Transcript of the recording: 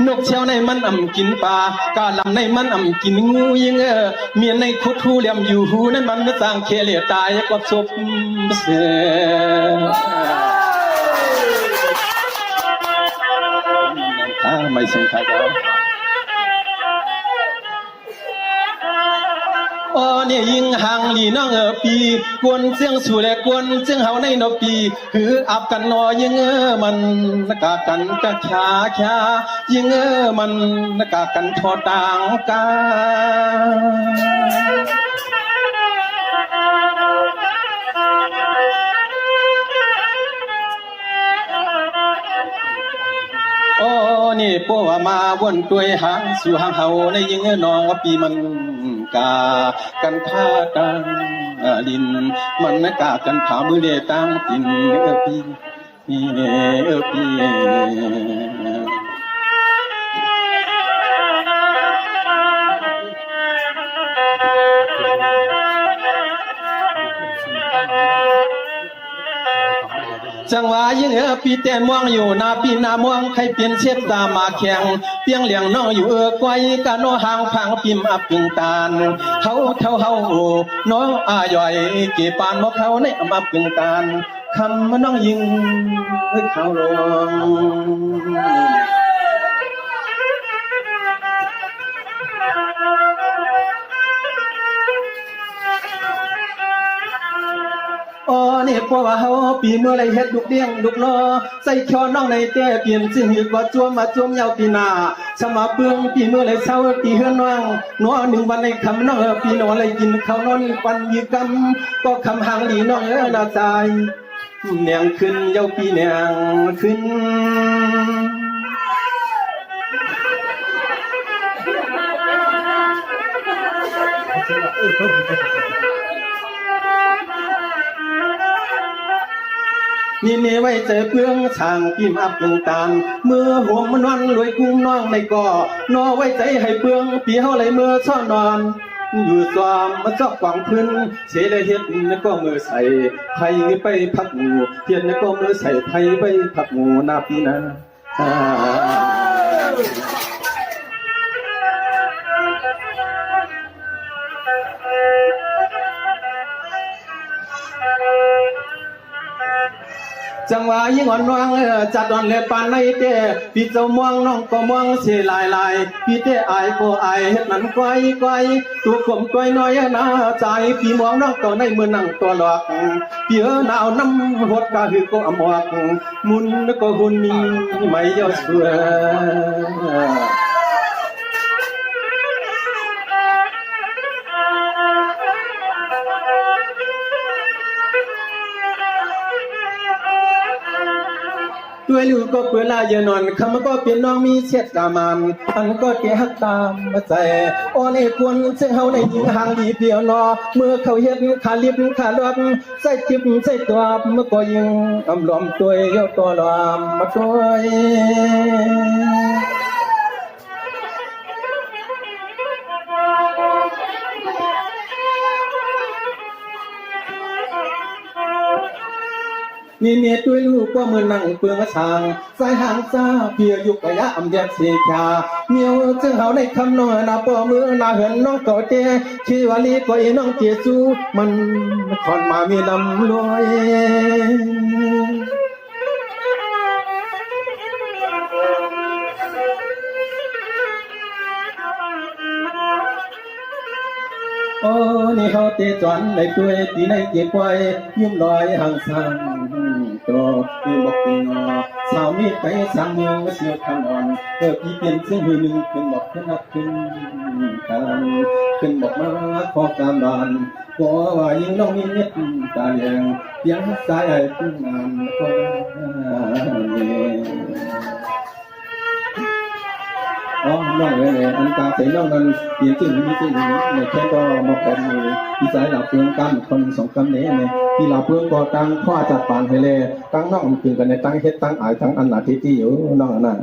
นกเชียวในมันกินปลากาลำในมันกินงูยิงเมียในคุดทูเหลี่ยมอยู่หูนั้นมันไม่ต่างเคลียตายกว่าศพเสือไม่สงสัยแล้วอ๋อเนี่ยยิงห่างหลีน้องปีกวนเสียงสู่และกวนเสียงเฮาในนปีคืออับกันนอยิงมันกะกันกะชายิงมันกะกันทอต่างกาโอ้นี่พวกมาวนตัวหางสู่หางเฮาในยิงน้องว่าปีมันกากันท่าตังลินมันกากันผามือเดตังปินพี่พี่จังหวะยิงปีแต่ม่วงอยู่นาปีนาม่วงใครเปลี่ยนเช็ดตามาแข่งเตียงเหลียงน้องอยู่ไกวกะโนหางพังปิมอับปิงตาลเฮาน้องย่อยเก็บปานบ่เขาในอับปิงตาลคำมันน้องยิงให้เขาลงอ๋อนี่พวกเฮาปีเมื่อไรเฮ็ดลูกเลี้ยงลูกล้อใส่คอน้องในแต่เปลี่ยนสิ่งอีกว่าจวมมาจวมยาวปีหน้าสมาเปืองปีเมื่อไรเช้าปีเฮือนน้องหนัวหนึ่งวันในคำน้องปีนอนไรกินข้าวนอนปันยีกำก็คำห่างหลีน้องน่าตายแนงขึ้นเย้าปีแนงขึ้นนี่เนไว้ใจเพื่องช่างพิมพ์อับเพื่องตาลเมื่อห่วงมันวันรวยกุ้งน้องในก่อนอไว้ใจให้เพื่องปีเฮาไหลเมื่อซ่อนนอนอยู่ซ้อมมาจอกกวางพื้นเฉลยเฮ็ดก็มือใส่ไผไปพักหมู่เทียนก็มือใส่ไผไปพักหมู่นาปีนาจังหวะยิ่งอ่อนวางจัดอ่อนเล็บปานในเต้พี่เจ้าม่วงน้องก็ม่วงเสียลายพี่เต้อายก็อายเฮ็ดนั้นไกวตัวกลมก้อยน้อยน่าใจพี่ม่วงน้องก็ในมือนั่งตัวหลอกพี่หนาวน้ำหดกะหือก็อมอกมุนก็หุ่นนี้ไม่ยอดสวยด้วยลูกก็เปล่าอย่านอนคำก็เป็นน้องมีเช็ดกามันอันก็แก่ฮักตามมาใจโอ้ในควรเสียงเฮาในยิงห่างดีเดียวนอเมื่อเขาเฮ็ดขาลิบขาลวดใส่จิบใส่ตัวเมื่อก็ยิงอำลอมตัวเย้าตัวลอมมาด้วยนี่เมียด้วยลูกก็มือนั่งเปลืองช่างสายหางซาเพียยุกกะยะอำเดียบเสียชาเมียวจึงเฮาในคำน้อยนาป้อมือนาเหินน้องก็เตชีวาลีก็อีน้องเตียจูมันคอนมามีลำรวยโอ้นี่เฮาเตจวนในตัวตีในเก็บไว้ยิ้มลอยห่างสังตัวคือบอกคือนอสาวมีไปสั่งเมืองเสียขนอนพี่เปลี่ยนเสียงหือหนึ่งขึ้นบอกขึ้นนับขึ้นกันขึ้นบอกมาขอการบานขอว่ายิ่งน้องมีเน็ตตาแดงเพียงสายไอ้ผู้งานก็อ๋อน้องเลยอันกาใส่น้องนั้นเปลี่ยนชื่อมีชื่อในแค่ก็มาเป็นพี่สายหลับเพื่อนกันคนสองกันนี้เนี่ยพี่หลับเพื่อนก็ตั้งข้อจัดปานให้เลยตั้งน้องตื่นกันในตั้งเฮ็ดตั้งอายตั้งอันหนาที่อยู่น้องอันนั้น